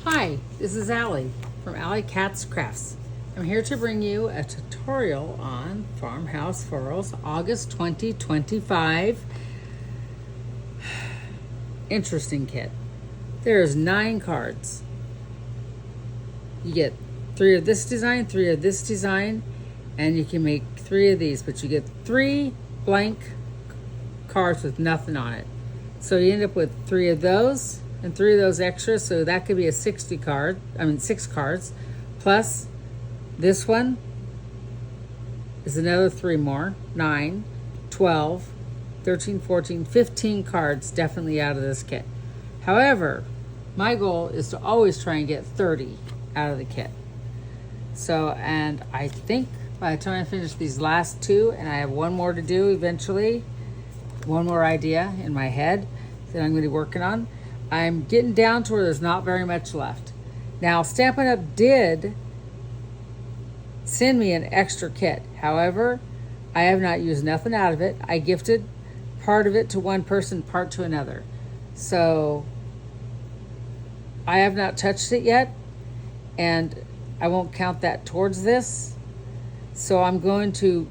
Hi, this is Allie from Allie Katz Crafts. I'm here to bring you a tutorial on Farmhouse Furls August 2025 interesting kit. There's 9 cards. You get 3 of this design, 3 of this design, and you can make 3 of these, but you get 3 blank cards with nothing on it. So you end up with 3 of those and 3 of those extras, so that could be a 6 cards, plus this one is another 3 more, 9, 12, 13, 14, 15 cards definitely out of this kit. However, my goal is to always try and get 30 out of the kit. So, and I think by the time I finish these last 2, and I have one more to do eventually, one more idea in my head that I'm going to be working on, I'm getting down to where there's not very much left. Now, Stampin' Up! Did send me an extra kit. However, I have not used nothing out of it. I gifted part of it to one person, part to another. So I have not touched it yet, and I won't count that towards this. So I'm going to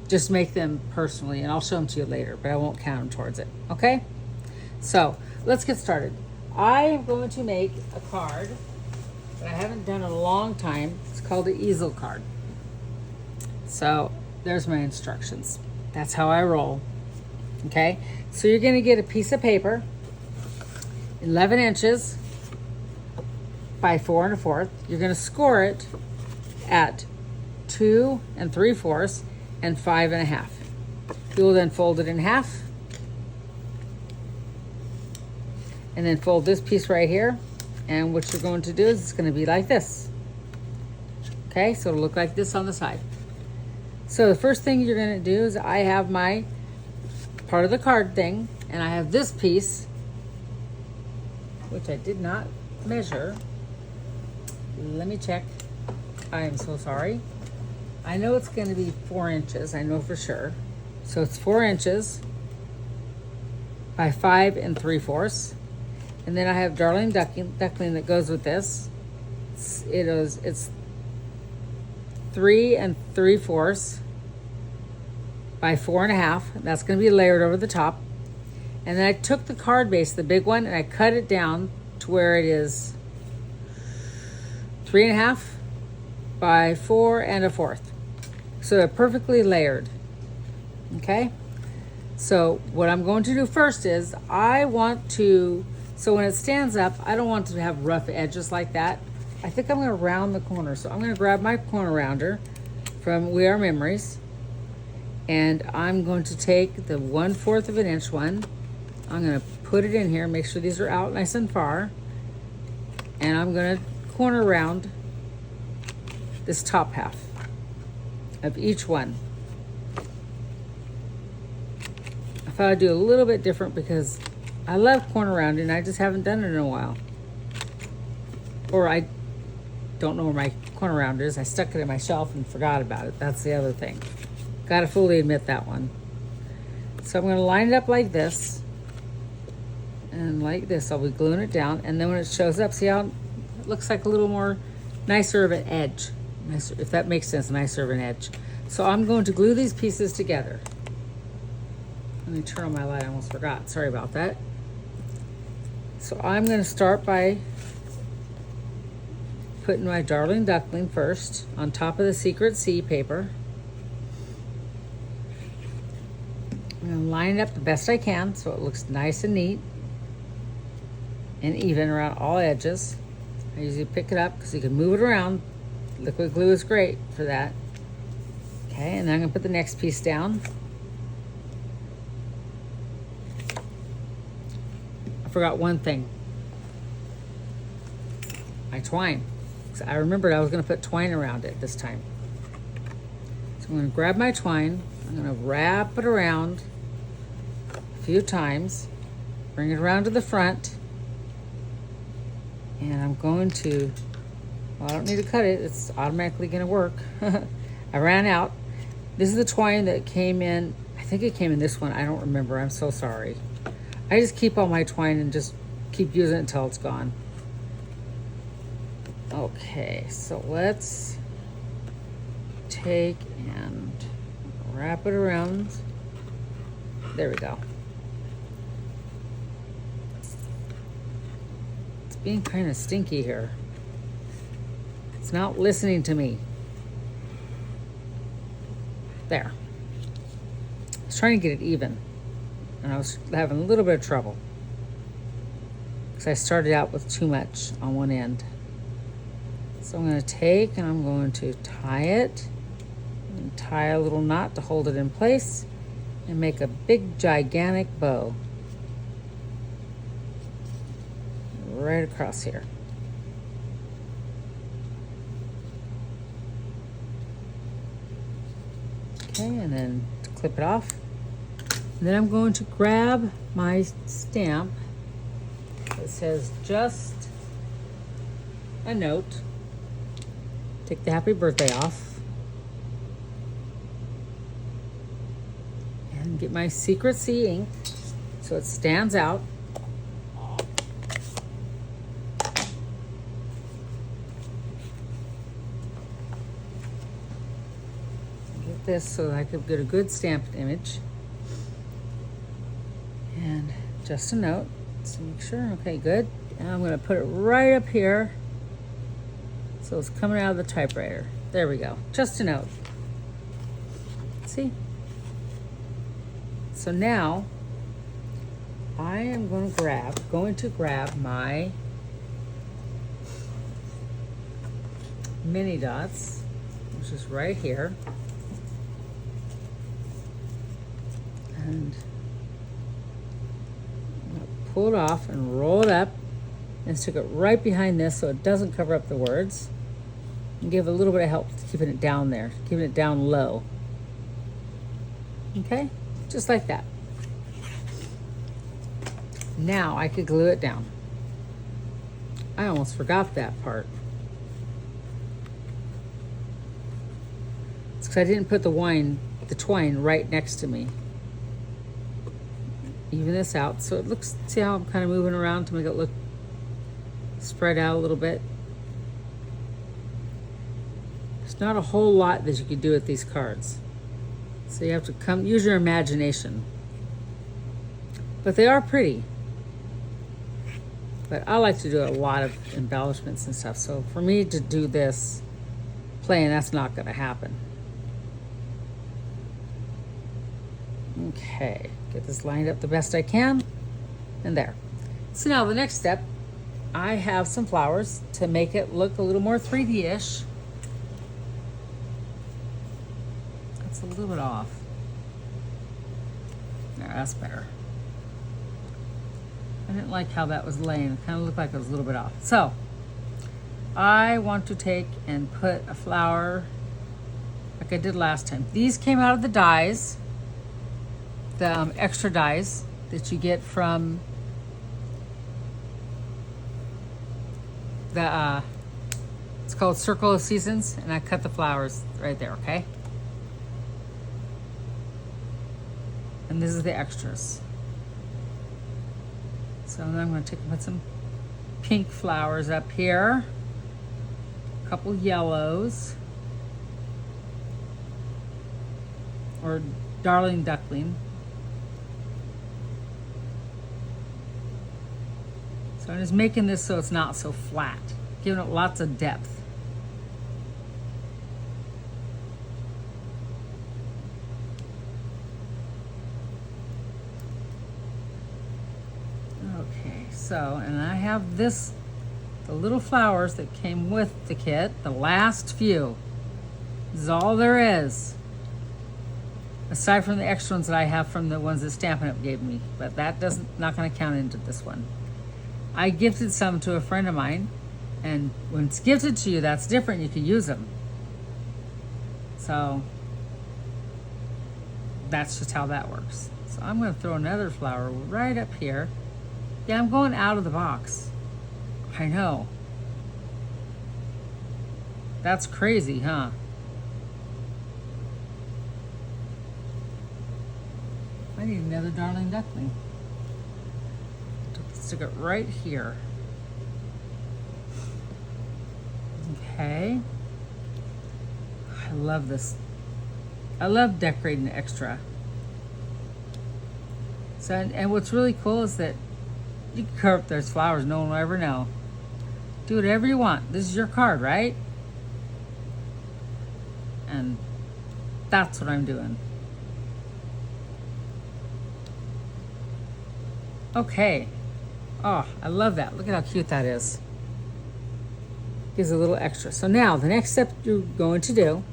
just make them personally, and I'll show them to you later, but I won't count them towards it, okay? So let's get started. I am going to make a card that I haven't done in a long time. It's called an easel card. So there's my instructions. That's how I roll, okay? So you're gonna get a piece of paper, 11 inches by 4 1/4. You're gonna score it at 2 3/4 and 5 1/2. You will then fold it in half, and then fold this piece right here. And what you're going to do is it's going to be like this. Okay, so it'll look like this on the side. So the first thing you're going to do is I have my part of the card thing, and I have this piece, which I did not measure. Let me check. I am so sorry. I know it's going to be 4 inches. I know for sure. So it's 4 inches by 5 3/4. And then I have Darling Duckling that goes with this. It's 3 3/4 by 4 1/2. That's going to be layered over the top. And then I took the card base, the big one, and I cut it down to where it is 3 1/2 by 4 1/4. So they're perfectly layered. Okay? So what I'm going to do first is so when it stands up, I don't want it to have rough edges like that. I think I'm going to round the corner. So I'm going to grab my corner rounder from We Are Memories, and I'm going to take the 1/4 of an inch one. I'm going to put it in here, make sure these are out nice and far, and I'm going to corner round this top half of each one. I thought I'd do a little bit different because I love corner rounding. I just haven't done it in a while. Or I don't know where my corner rounder is. I stuck it in my shelf and forgot about it. That's the other thing. Gotta fully admit that one. So I'm gonna line it up like this. And like this, I'll be gluing it down. And then when it shows up, see how it looks like a little more nicer of an edge. Nicer, if that makes sense, nicer of an edge. So I'm going to glue these pieces together. Let me turn on my light, I almost forgot. Sorry about that. So I'm going to start by putting my Darling Duckling first on top of the Secret Sea paper. I'm going to line it up the best I can so it looks nice and neat and even around all edges. I usually pick it up because you can move it around. Liquid glue is great for that. Okay, and then I'm going to put the next piece down. I forgot one thing. My twine. So I remembered I was going to put twine around it this time. So I'm going to grab my twine. I'm going to wrap it around a few times. Bring it around to the front. And I'm going to, well, I don't need to cut it. It's automatically going to work. I ran out. This is the twine that came in. I think it came in this one. I don't remember. I'm so sorry. I just keep all my twine and just keep using it until it's gone. Okay, so let's take and wrap it around. There we go. It's being kind of stinky here. It's not listening to me. There. I was trying to get it even, and I was having a little bit of trouble because I started out with too much on one end. So I'm going to take and I'm going to tie it and tie a little knot to hold it in place and make a big gigantic bow right across here. Okay, and then to clip it off. And then I'm going to grab my stamp that says just a note. Take the happy birthday off. And get my Secret Sea ink so it stands out. Get this so that I could get a good stamped image. And just a note, to make sure, okay, good. And I'm gonna put it right up here so it's coming out of the typewriter. There we go, just a note. See? So now I am going to grab my mini dots, which is right here, and I'm gonna pull it off and roll it up and stick it right behind this so it doesn't cover up the words, and give a little bit of help keeping it down there, keeping it down low. Okay, just like that. Now I could glue it down. I almost forgot that part. It's because I didn't put the twine right next to me. Even this out so it looks, see how I'm kind of moving around to make it look spread out a little bit. There's not a whole lot that you could do with these cards. So you have to use your imagination. But they are pretty. But I like to do a lot of embellishments and stuff. So for me to do this plain, that's not gonna happen. Okay, get this lined up the best I can. And there. So now the next step, I have some flowers to make it look a little more 3D-ish. That's a little bit off. There, that's better. I didn't like how that was laying. It kind of looked like it was a little bit off. So, I want to take and put a flower like I did last time. These came out of the dies, the extra dies that you get from the, it's called Circle of Seasons, and I cut the flowers right there, okay? And this is the extras. So then I'm going to take and put some pink flowers up here, a couple yellows, or darling duckling. So I'm just making this so it's not so flat, giving it lots of depth. So, and I have this, the little flowers that came with the kit, the last few. This is all there is. Aside from the extra ones that I have from the ones that Stampin' Up! Gave me, but that not gonna count into this one. I gifted some to a friend of mine, and when it's gifted to you, that's different, you can use them. So, that's just how that works. So I'm gonna throw another flower right up here. Yeah, I'm going out of the box. I know. That's crazy, huh? I need another darling duckling. Stick it right here. Okay. I love this. I love decorating extra. So, and what's really cool is that you can cover up those flowers, no one will ever know. Do whatever you want. This is your card, right? And that's what I'm doing. Okay. Oh, I love that. Look at how cute that is. Gives a little extra. So now the next step you're going to do,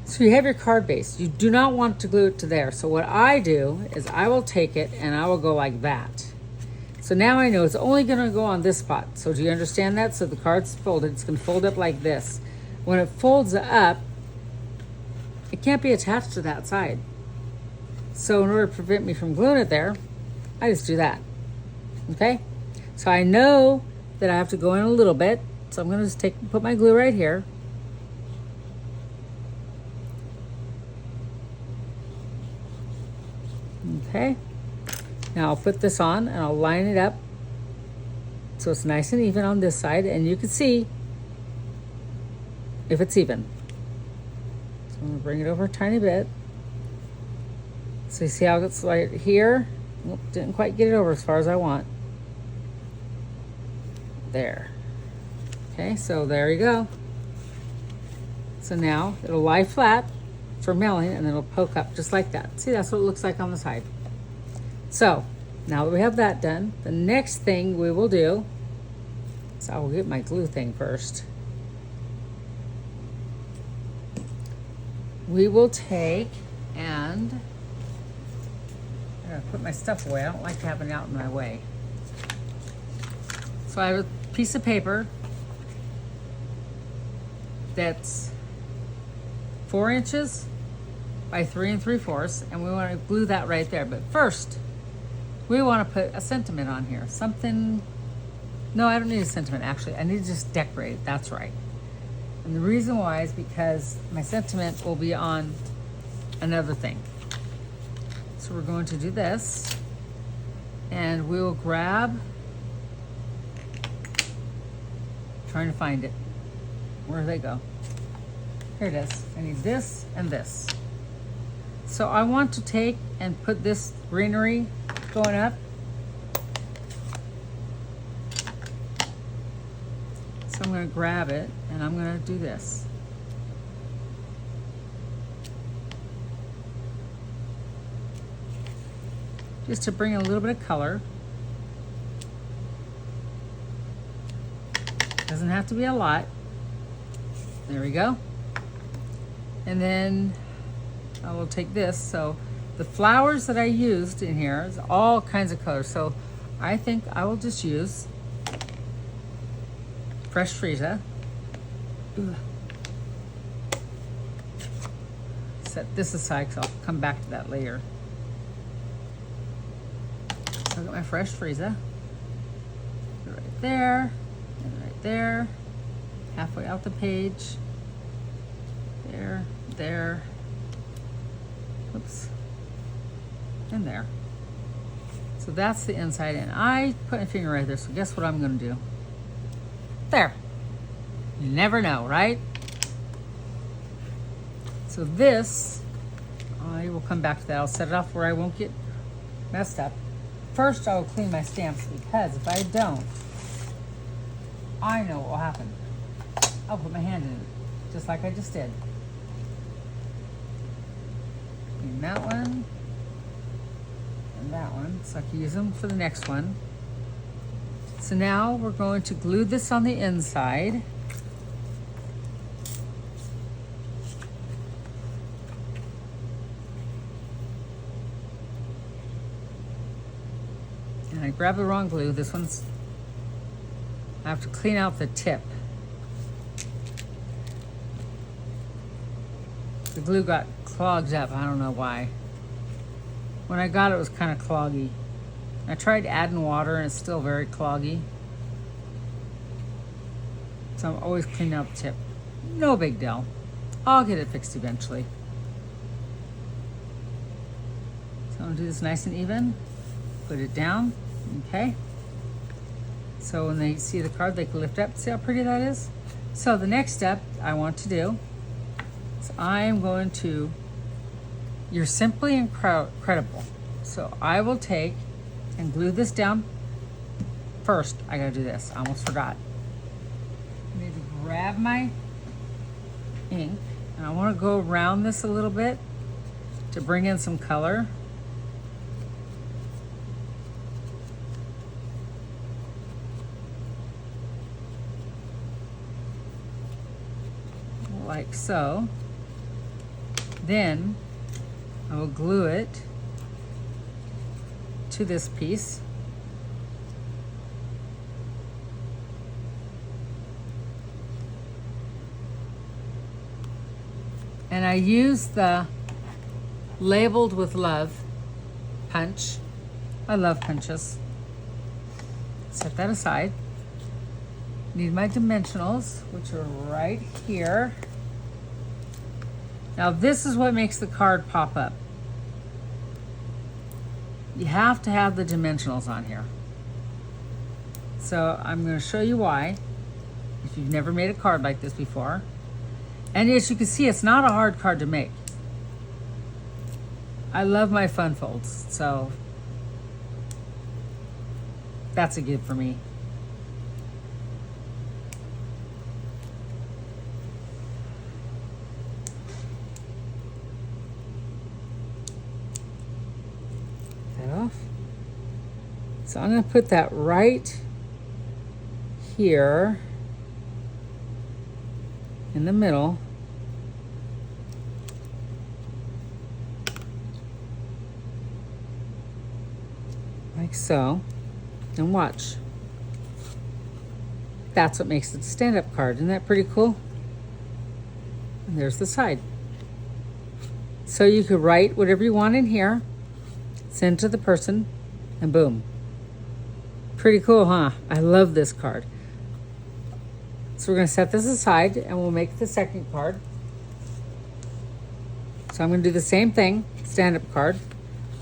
so you have your card base. You do not want to glue it to there. So what I do is I will take it and I will go like that. So now I know it's only going to go on this spot. So do you understand that? So the card's folded. It's going to fold up like this. When it folds up, it can't be attached to that side. So in order to prevent me from gluing it there, I just do that. Okay? So I know that I have to go in a little bit. So I'm going to just put my glue right here. Okay. Now I'll put this on and I'll line it up so it's nice and even on this side, and you can see if it's even. So I'm going to bring it over a tiny bit. So you see how it's right here? Nope, didn't quite get it over as far as I want. There. Okay, so there you go. So now it'll lie flat for mailing, and then it'll poke up just like that. See, that's what it looks like on the side. So now that we have that done, the next thing we will do, so I will get my glue thing first. We will take and I'm gonna put my stuff away. I don't like having it out in my way. So I have a piece of paper that's 4 inches by 3 3/4, and we want to glue that right there. But first, we want to put a sentiment on here. Something, no, I don't need a sentiment actually. I need to just decorate it, that's right. And the reason why is because my sentiment will be on another thing. So we're going to do this, and we will grab, trying to find it. Where do they go? Here it is. I need this and this. So I want to take and put this greenery going up. So I'm going to grab it and I'm going to do this. Just to bring a little bit of color. Doesn't have to be a lot. There we go. And then I will take this. So the flowers that I used in here is all kinds of colors. So I think I will just use fresh freesia. Set this aside because I'll come back to that later. So I've got my fresh freesia. Right there and right there. Halfway out the page. There, there. Oops. And there. So that's the inside, and I put my finger right there, so guess what I'm going to do? There. You never know, right? So this, I will come back to that. I'll set it off where I won't get messed up. First, I will clean my stamps, because if I don't, I know what will happen. I'll put my hand in it, just like I just did. Clean that one. And that one, so I can use them for the next one. So now we're going to glue this on the inside. And I grabbed the wrong glue. This one's, I have to clean out the tip. The glue got clogged up, I don't know why. When I got it, it was kind of cloggy. I tried adding water and it's still very cloggy. So I'm always cleaning out the tip. No big deal. I'll get it fixed eventually. So I'm gonna do this nice and even. Put it down, okay? So when they see the card, they can lift up. See how pretty that is? So the next step I want to do is I am going to, you're simply incredible. So I will take and glue this down. First, I gotta do this, I almost forgot. I need to grab my ink and I wanna go around this a little bit to bring in some color. Like so. Then I will glue it to this piece. And I use the Labeled with Love punch. I love punches. Set that aside. Need my dimensionals, which are right here. Now this is what makes the card pop up. You have to have the dimensionals on here. So I'm going to show you why, if you've never made a card like this before. And as you can see, it's not a hard card to make. I love my fun folds, so that's a give for me. Off. So I'm going to put that right here in the middle. Like so. And watch. That's what makes it a stand-up card. Isn't that pretty cool? And there's the side. So you could write whatever you want in here, send to the person, and boom. Pretty cool, huh? I love this card. So we're going to set this aside and we'll make the second card. So I'm going to do the same thing, stand-up card.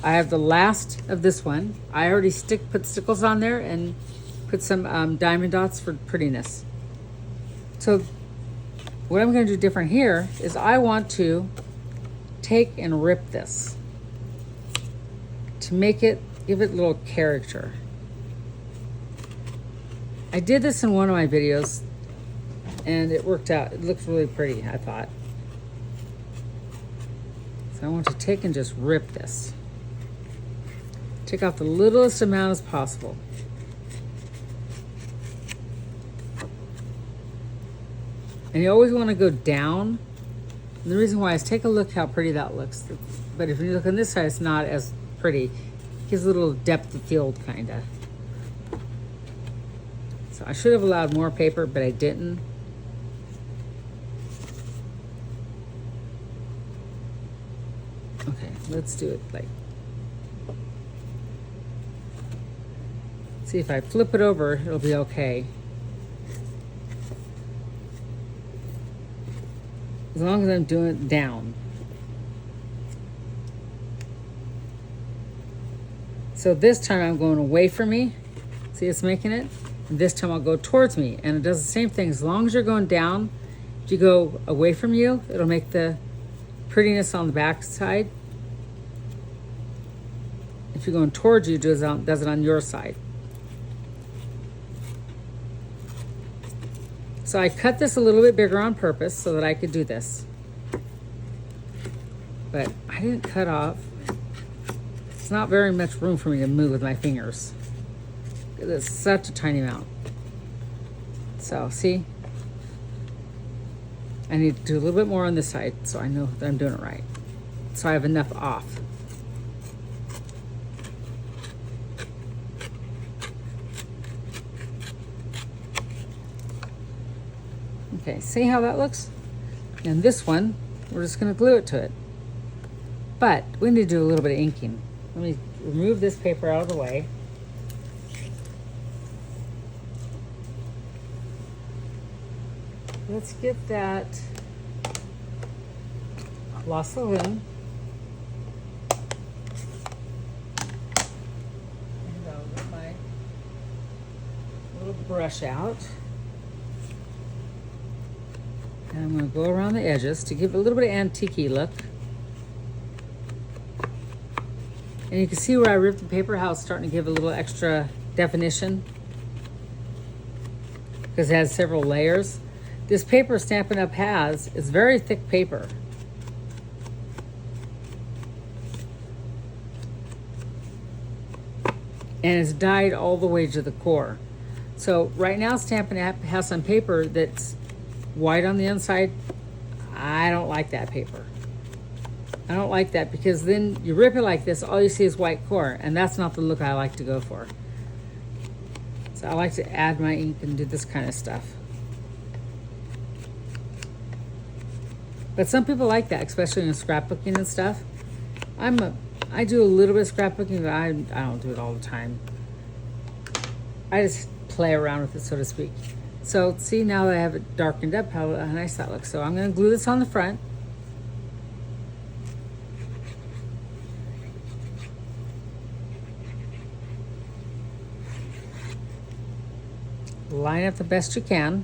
I have the last of this one. I already put stickles on there and put some diamond dots for prettiness. So what I'm going to do different here is I want to take and rip this to make it, give it a little character. I did this in one of my videos and it worked out. It looks really pretty, I thought. So I want to take and just rip this. Take off the littlest amount as possible. And you always want to go down. And the reason why is take a look how pretty that looks. But if you look on this side, it's not as pretty. It gives a little depth of field, kind of. So I should have allowed more paper, but I didn't. Okay, let's do it like. See if I flip it over, it'll be okay. As long as I'm doing it down. So this time I'm going away from me. See, it's making it. And this time I'll go towards me. And it does the same thing. As long as you're going down, if you go away from you, it'll make the prettiness on the back side. If you're going towards you, it does it on your side. So I cut this a little bit bigger on purpose so that I could do this. But I didn't cut off. It's not very much room for me to move with my fingers. It's such a tiny amount. So see? I need to do a little bit more on this side so I know that I'm doing it right. So I have enough off. Okay, see how that looks? And this one, we're just going to glue it to it. But we need to do a little bit of inking. Let me remove this paper out of the way. Let's get that La Saloon. And I'll get my little brush out. And I'm going to go around the edges to give it a little bit of antique-y look. And you can see where I ripped the paper, how it's starting to give a little extra definition, because it has several layers. This paper Stampin' Up! Has is very thick paper. And it's dyed all the way to the core. So right now Stampin' Up! Has some paper that's white on the inside. I don't like that paper. I don't like that, because then you rip it like this, all you see is white core, and that's not the look I like to go for. So I like to add my ink and do this kind of stuff. But some people like that, especially in scrapbooking and stuff. I do a little bit of scrapbooking, but I don't do it all the time. I just play around with it, so to speak. So see, now that I have it darkened up, how nice that looks. So I'm going to glue this on the front. Line up the best you can.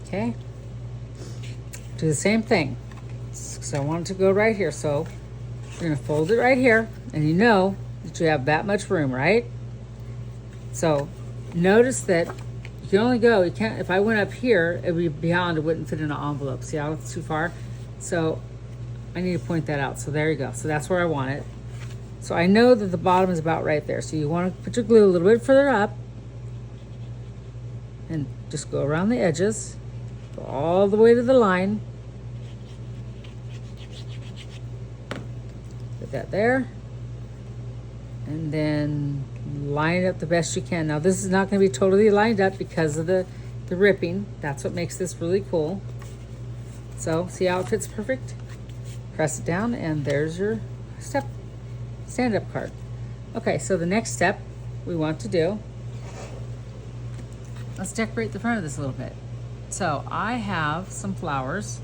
Okay. Do the same thing. So I want it to go right here. So you're going to fold it right here, and you know that you have that much room, right? So notice that you can only go, you can't, if I went up here, it would be beyond, it wouldn't fit in an envelope. See how it's too far? So I need to point that out. So there you go. So that's where I want it. So I know that the bottom is about right there. So you want to put your glue a little bit further up and just go around the edges, go all the way to the line. Put that there. And then line it up the best you can. Now this is not going to be totally lined up because of the ripping. That's what makes this really cool. So see how it fits perfect? Press it down and there's your stand-up card. Okay, so the next step we want to do, let's decorate the front of this a little bit. So I have some flowers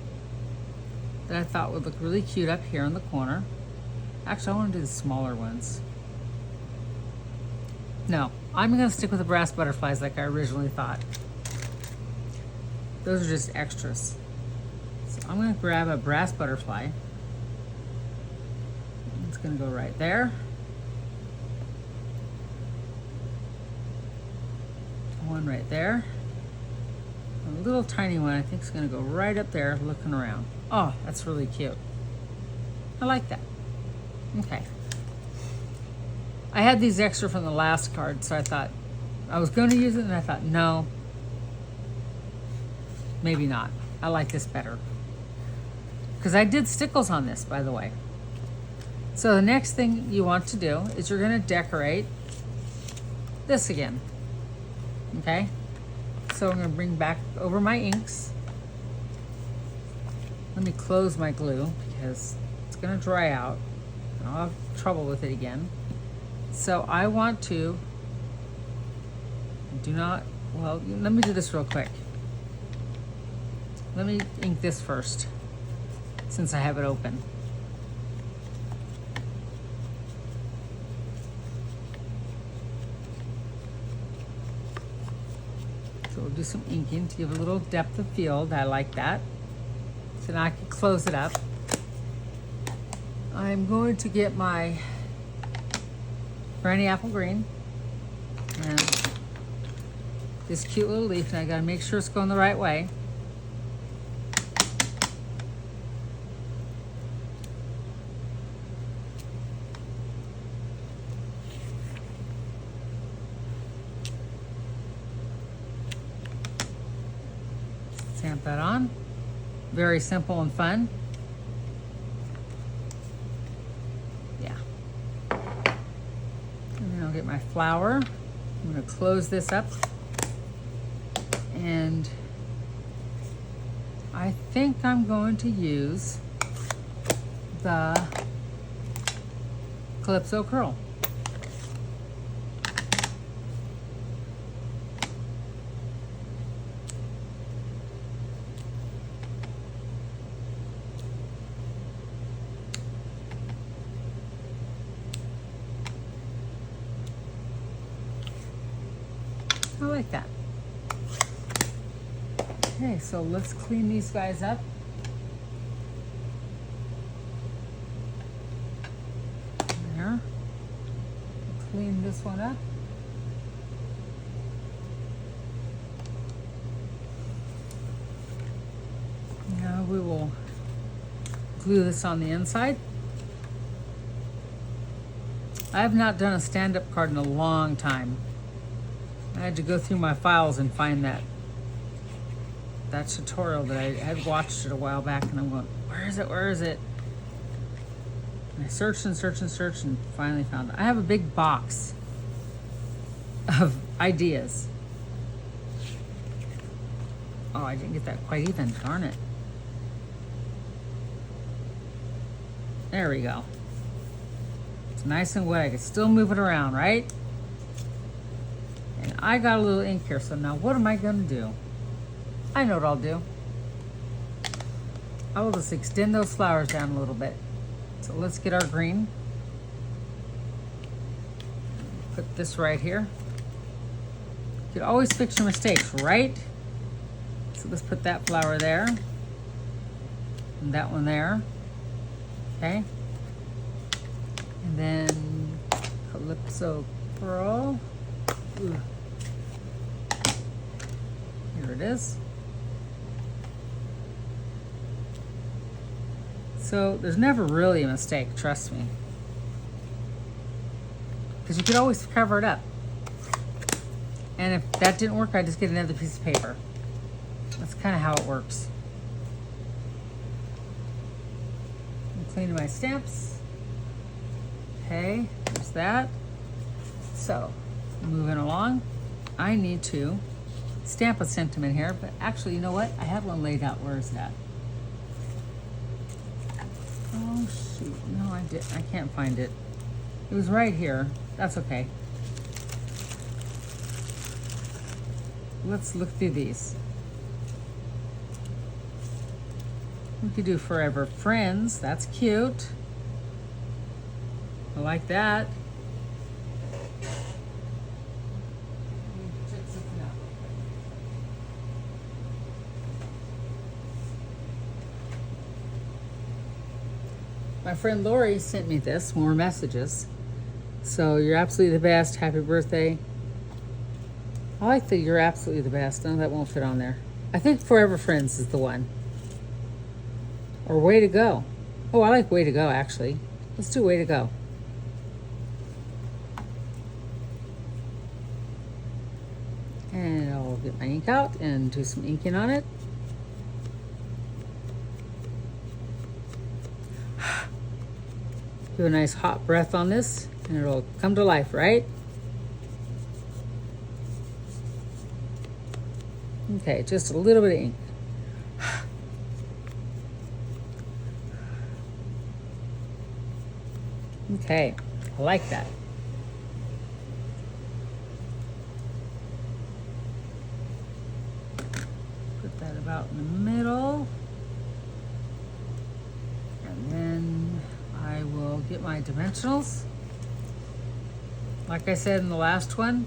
that I thought would look really cute up here in the corner. Actually, I want to do the smaller ones. No, I'm going to stick with the brass butterflies like I originally thought. Those are just extras. So I'm going to grab a brass butterfly. It's going to go right there. One right there. A little tiny one I think is going to go right up there looking around. Oh, that's really cute. I like that. Okay. I had these extra from the last card, so I thought I was going to use it, and I thought, no, maybe not. I like this better. Because I did stickles on this, by the way. So the next thing you want to do is you're going to decorate this again. Okay? So I'm going to bring back over my inks. Let me close my glue because it's going to dry out. And I'll have trouble with it again. So I want to let me do this real quick. Let me ink this first since I have it open. So we'll do some inking to give a little depth of field. I like that. So now I can close it up. I'm going to get my Granny Apple Green and this cute little leaf, and I gotta make sure it's going the right way. Stamp that on. Very simple and fun. Get my flower. I'm going to close this up, and I think I'm going to use the Calypso Curl. I like that. Okay, so let's clean these guys up. There. Clean this one up. Now we will glue this on the inside. I have not done a stand-up card in a long time. I had to go through my files and find that tutorial that I had watched it a while back, and I'm going, where is it? Where is it? And I searched and searched and searched and finally found it. I have a big box of ideas. Oh, I didn't get that quite even, darn it. There we go. It's nice and wet. I can still move it around, right? And I got a little ink here, so now what am I gonna do? I know what I'll do. I will just extend those flowers down a little bit. So let's get our green. Put this right here. You could always fix your mistakes, right? So let's put that flower there. And that one there. Okay. And then Calypso Pearl. Ooh. Here it is. So there's never really a mistake, trust me. Because you could always cover it up. And if that didn't work, I just get another piece of paper. That's kind of how it works. I'm cleaning my stamps. Okay, there's that. So, moving along. I need to stamp a sentiment here, but actually, you know what? I have one laid out. Where is that? Oh shoot, no I can't find it. It was right here. That's okay. Let's look through these. We could do Forever Friends. That's cute. I like that. My friend Lori sent me this, more messages. So you're absolutely the best. Happy birthday. I like the you're absolutely the best. No, that won't fit on there. I think Forever Friends is the one. Or Way to Go. Oh, I like Way to Go, actually. Let's do Way to Go. And I'll get my ink out and do some inking on it. Do a nice hot breath on this and it'll come to life, right? Okay, just a little bit of ink. Okay, I like that. Put that about in the middle. And then I will get my dimensionals. Like I said in the last one,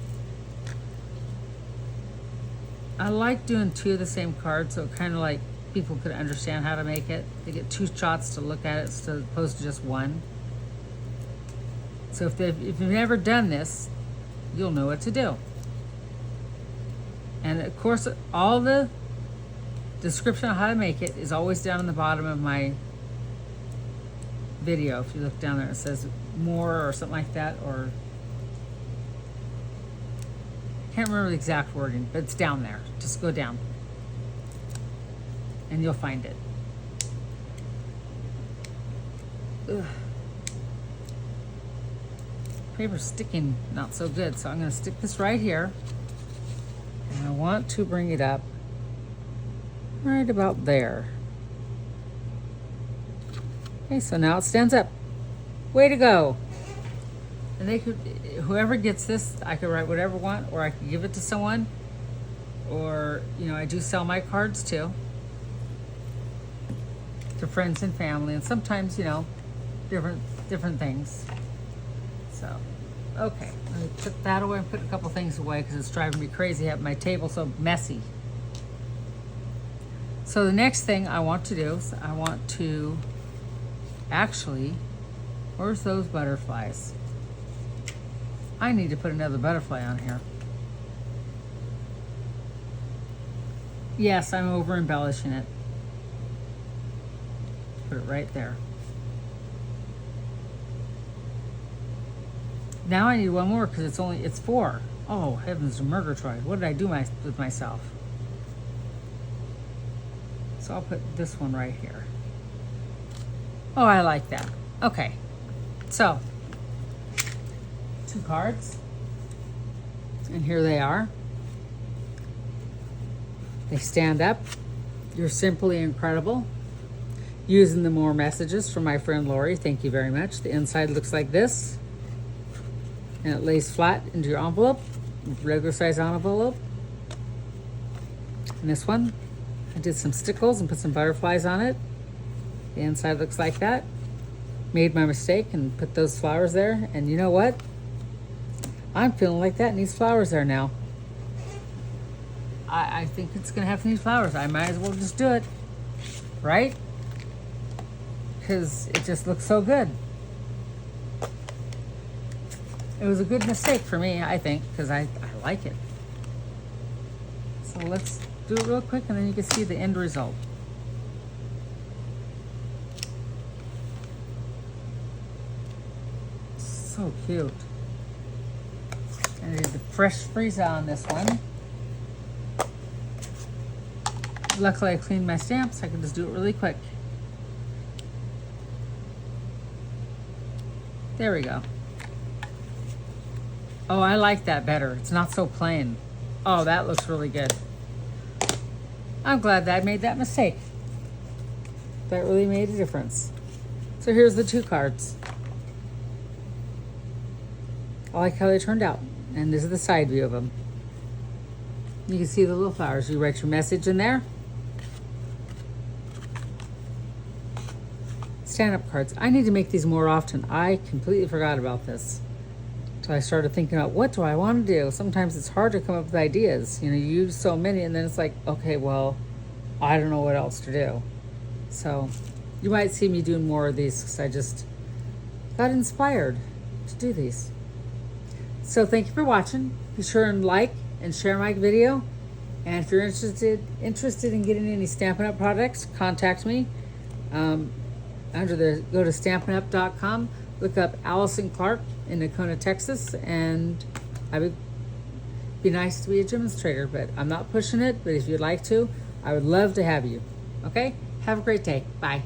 I like doing two of the same card, so kind of like people could understand how to make it. They get two shots to look at it as opposed to just one. So if you've never done this, you'll know what to do. And of course, all the description on how to make it is always down in the bottom of my video. If you look down there, it says more or something like that, or I can't remember the exact wording, but it's down there. Just go down and you'll find it. Ugh. Paper's sticking not so good, so I'm going to stick this right here, and I want to bring it up right about there. Okay, so now it stands up. Way to go. And they could, whoever gets this, I could write whatever I want, or I could give it to someone, or, you know, I do sell my cards too, to friends and family, and sometimes, you know, different things. So, okay, let me put that away and put a couple things away because it's driving me crazy having my table so messy. So the next thing I want to do is I want to actually, where's those butterflies? I need to put another butterfly on here. Yes, I'm over embellishing it. Put it right there. Now I need one more because it's 4. Oh, heavens to Murgatroyd. What did I do with myself? So I'll put this one right here. Oh, I like that. Okay. So, 2 cards. And here they are. They stand up. You're simply incredible. Using the more messages from my friend Lori. Thank you very much. The inside looks like this. And it lays flat into your envelope. Regular size envelope. And this one, I did some stickles and put some butterflies on it. The inside looks like that. Made my mistake and put those flowers there. And you know what? I'm feeling like that needs flowers there now. I think it's gonna have to need flowers. I might as well just do it, right? Because it just looks so good. It was a good mistake for me, I think, because I like it. So let's do it real quick and then you can see the end result. So cute. And I did the fresh freezer on this one. Luckily I cleaned my stamps, I can just do it really quick. There we go. Oh, I like that better. It's not so plain. Oh, that looks really good. I'm glad that I made that mistake. That really made a difference. So here's the 2 cards. I like how they turned out. And this is the side view of them. You can see the little flowers. You write your message in there. Stand-up cards. I need to make these more often. I completely forgot about this. So I started thinking about what do I want to do? Sometimes it's hard to come up with ideas. You know, you use so many and then it's like, okay, well, I don't know what else to do. So you might see me doing more of these because I just got inspired to do these. So thank you for watching. Be sure and like and share my video. And if you're interested in getting any Stampin' Up! Products, contact me. Go to Stampin'Up.com, look up Allison Clark in Nocona, Texas, and I would be nice to be a demonstrator, but I'm not pushing it, but if you'd like to, I would love to have you. Okay? Have a great day. Bye.